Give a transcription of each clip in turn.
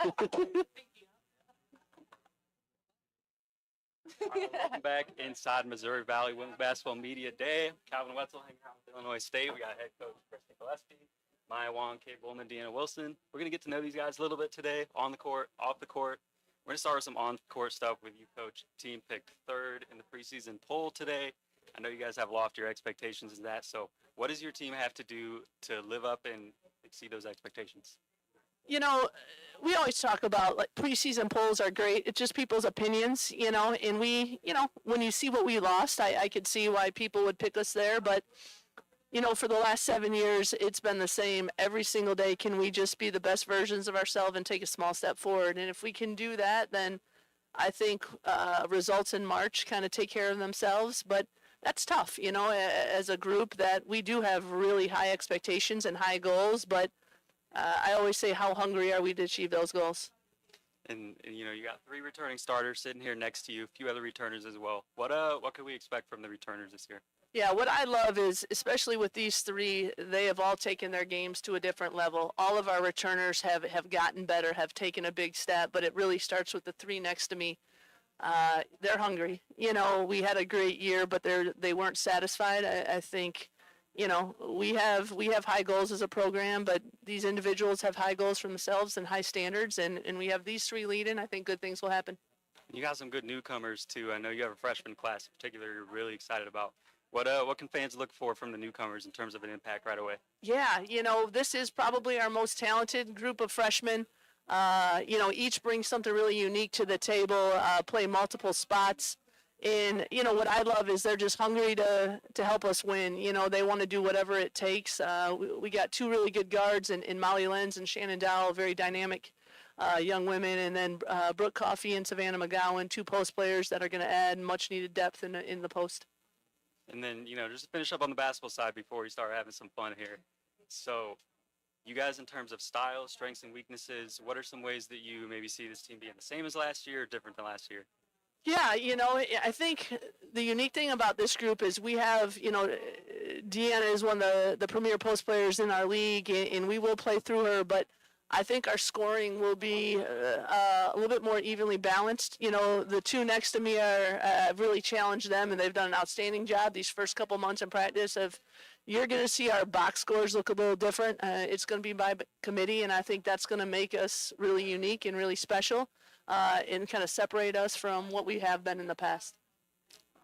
Welcome back inside Missouri Valley Women's Basketball Media Day. Calvin Wetzel hanging out with Illinois State. We got head coach Kristen Gillespie, Maya Wong, Kate Bowman, Deanna Wilson. We're going to get to know these guys a little bit today, on the court, off the court. We're going to start with some on-court stuff with you, Coach. Team picked third in the preseason poll today. I know you guys have loftier expectations than that. So what does your team have to do to live up and exceed those expectations? You know, we always talk about like preseason polls are great. It's just people's opinions, you know, and we, you know, when you see what we lost, I could see why people would pick us there. But, you know, for the last 7 years, it's been the same every single day. Can we just be the best versions of ourselves and take a small step forward? And if we can do that, then I think results in March kind of take care of themselves. But that's tough, you know, as a group that we do have really high expectations and high goals, but I always say, how hungry are we to achieve those goals? And you know, you got 3 returning starters sitting here next to you, a few other returners as well. What can we expect from the returners this year? Yeah, what I love is, especially with these 3, they have all taken their games to a different level. All of our returners have gotten better, have taken a big step, but it really starts with the 3 next to me. They're hungry. You know, we had a great year, but they weren't satisfied. I think, you know, we have high goals as a program, but these individuals have high goals for themselves and high standards, and we have these 3 leading. I think good things will happen. You got some good newcomers too. I know you have a freshman class in particular you're really excited about. What can fans look for from the newcomers in terms of an impact right away? Yeah, you know, this is probably our most talented group of freshmen. You know, each brings something really unique to the table, play multiple spots. And, you know, what I love is they're just hungry to help us win. You know, they want to do whatever it takes. We got 2 really good guards in Molly Lenz and Shannon Dowell, very dynamic young women. And then Brooke Coffey and Savannah McGowan, 2 post players that are going to add much needed depth in the post. And then, you know, just to finish up on the basketball side before we start having some fun here. So you guys, in terms of style, strengths, and weaknesses, what are some ways that you maybe see this team being the same as last year or different than last year? Yeah, you know, I think the unique thing about this group is we have, you know, Deanna is one of the premier post players in our league, and we will play through her, but I think our scoring will be a little bit more evenly balanced. You know, the 2 next to me I've really challenged them, and they've done an outstanding job these first couple months in practice of you're going to see our box scores look a little different. It's going to be by committee, and I think that's going to make us really unique and really special and kind of separate us from what we have been in the past.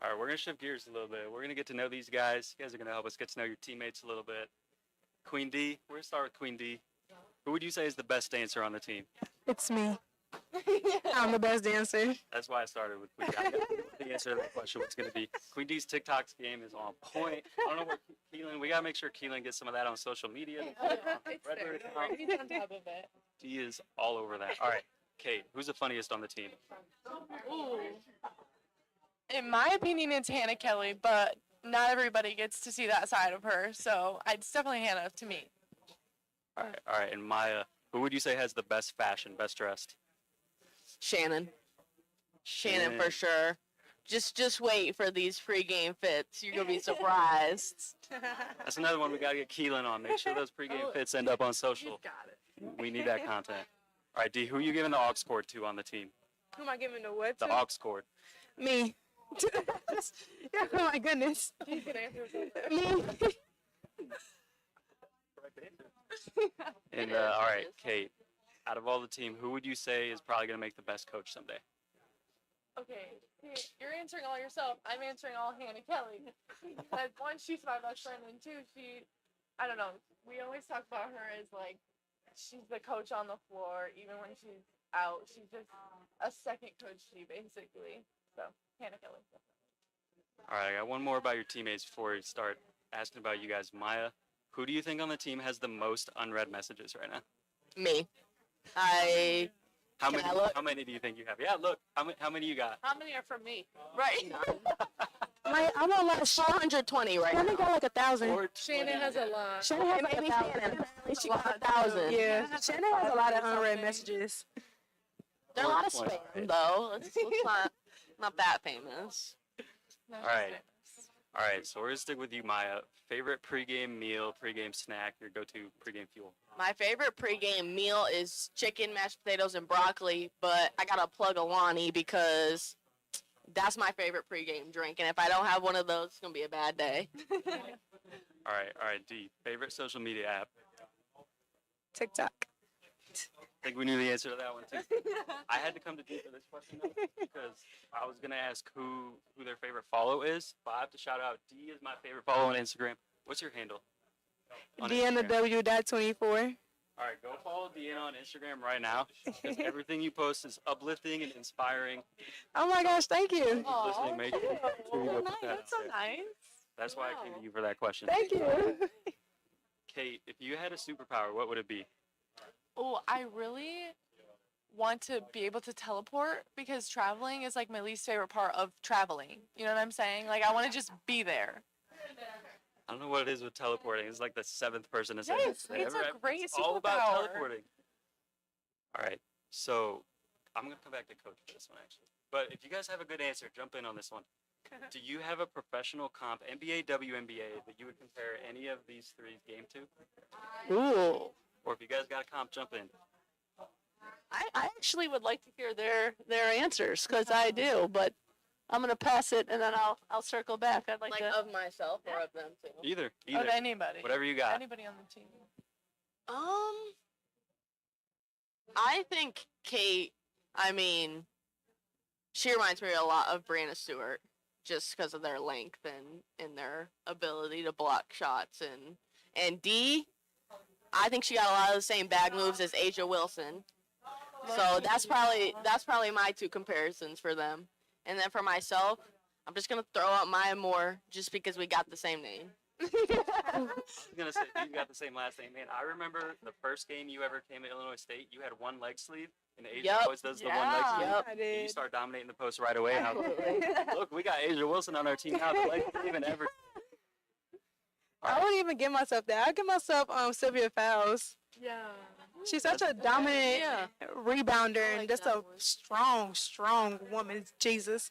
All right, we're going to shift gears a little bit. We're going to get to know these guys. You guys are going to help us get to know your teammates a little bit. Queen D, we're going to start with Queen D. Who would you say is the best dancer on the team? It's me. I'm the best dancer. That's why I started with Queen D. I got the answer to that question was going to be Queen D's TikTok game is on point. I don't know where Keelan, we got to make sure Keelan gets some of that on social media. He's on top of it. He is all over that. All right, Kate, who's the funniest on the team? Ooh. In my opinion, it's Hannah Kelly, but not everybody gets to see that side of her, so it's definitely Hannah to me. All right. And Maya, who would you say has the best fashion, best dressed? Shannon for sure. Just wait for these pregame fits. You're gonna be surprised. That's another one we gotta get Keelan on. Make sure those pregame fits end up on social. Got it. We need that content. All right, D, who are you giving the aux cord to on the team? Who am I giving the what The to? aux cord. Me. Oh my goodness. You can answer that. Me. And all right, Kate, out of all the team, who would you say is probably gonna make the best coach someday? Okay, you're answering all yourself. I'm answering all Hannah Kelly. Because 1, she's my best friend, and 2, I don't know. We always talk about her as like, she's the coach on the floor, even when she's out. She's just a second coach to you, basically. So, Hannah Kelly. All right, I got one more about your teammates before we start asking about you guys. Maya, who do you think on the team has the most unread messages right now? Me. How Can many? I look? How many do you think you have? Yeah, look. How many you got? How many are from me? Right. I'm on like 420 right Shannon now. got like 1,000. Shannon has a lot. Shannon has like Maybe 1,000. Shannon. Apparently she got 1,000. Yeah, Shannon has a lot of unread messages. They're a lot of 420. spam though. It's not that famous. No, All right. All right, so we're gonna stick with you, Maya. Favorite pregame meal, pregame snack, your go-to pregame fuel. My favorite pregame meal is chicken, mashed potatoes, and broccoli, but I gotta plug Alani because that's my favorite pregame drink, and if I don't have one of those, it's gonna be a bad day. All right, D. Favorite social media app. TikTok. I think we knew the answer to that one too. I had to come to D for this question though, because I was gonna ask who their favorite follow is, but I have to shout out D is my favorite follow on Instagram. What's your handle? On Instagram? DNW.24. All right, go follow Deanna on Instagram right now, because everything you post is uplifting and inspiring. Oh my gosh, thank you. Aw, Listening, make sure you go put that That's out so there. nice. That's why I came Wow. to you for that question. Thank you. Kate, if you had a superpower, what would it be? Oh, I really want to be able to teleport because traveling is like my least favorite part of traveling. You know what I'm saying? Like I want to just be there. I don't know what it is with teleporting. It's like the seventh person to say Yes, this today. it's a great It's all about superpower. teleporting. All right, so I'm gonna come back to coach for this one actually. But if you guys have a good answer, jump in on this one. Do you have a professional comp, NBA, WNBA, that you would compare any of these three game to? Ooh. Or if you guys got a comp, jump in. I actually would like to hear their answers because I do, but I'm gonna pass it and then I'll circle back. I'd like, Like to. of myself or of them too. Either, Of anybody. whatever you got. Anybody on the team. I think Kate. I mean, she reminds me a lot of Brianna Stewart, just because of their length and their ability to block shots. And D, I think she got a lot of the same bag moves as Asia Wilson. So that's probably my two comparisons for them. And then for myself, I'm just gonna throw out Maya Moore just because we got the same name. I was gonna say you got the same last name, man. I remember the first game you ever came to Illinois State. You had one leg sleeve, and Asia Yup. always does the one leg Yeah. sleeve. Yep. I And did. you start dominating the post right away. And I was like, look, we got Asia Wilson on our team now. The leg sleeve and everything. I wouldn't even give myself that. I give myself Sylvia Fowles. Yeah. She's such a dominant Yeah. rebounder I and like just that a one. strong woman. Jesus.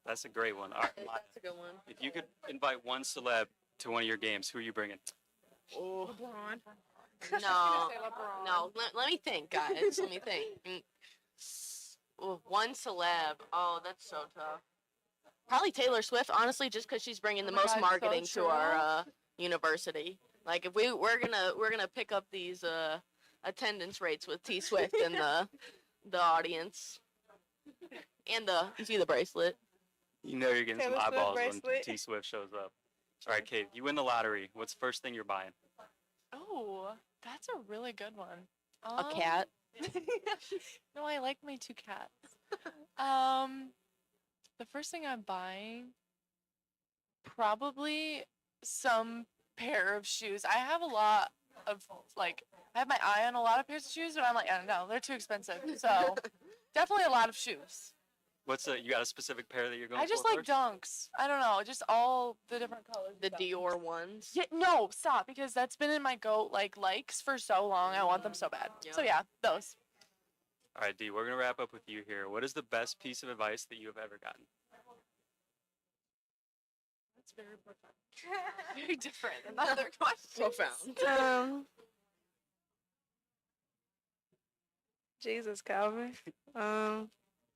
That's a great one. All right, Maya, That's a good one. if you could invite one celeb to one of your games, who are you bringing? Oh. LeBron. No. Say LeBron. No, let me think, guys. Let me think. One celeb. Oh, that's so tough. Probably Taylor Swift, honestly, just because she's bringing the Oh my most God, so marketing to true. our university. Like, if we're gonna pick up these attendance rates with T Swift and the audience, and you see the bracelet. You know you're getting Taylor some Swift eyeballs when bracelet. T Swift shows up. All right, Kate, you win the lottery. What's the first thing you're buying? Oh, that's a really good one. A cat. No, I like my two cats. The first thing I'm buying, probably some pair of shoes. I have a lot of I have my eye on a lot of pairs of shoes, but I'm like, I don't know, they're too expensive. So definitely a lot of shoes. You got a specific pair that you're going I just for like first? dunks. I don't know, just all the different colors. The of dunks. Dior ones. Yeah, no, stop, because that's been in my goat likes for so long. I want them so bad. So Yep. yeah, those. All right, D, we're going to wrap up with you here. What is the best piece of advice that you have ever gotten? That's very profound. Very different than the other questions. Profound. Jesus, Calvin.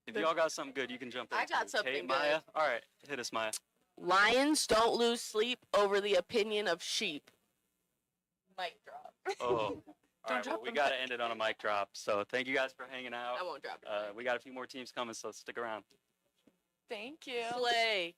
If y'all got something good, you can jump in. I got too. something Kate, good. Maya? All right, hit us, Maya. Lions don't lose sleep over the opinion of sheep. Mic drop. Oh. All right, drop well, we them. got to end it on a mic drop. So thank you guys for hanging out. I won't drop it. We got a few more teams coming, so stick around. Thank you. Slay.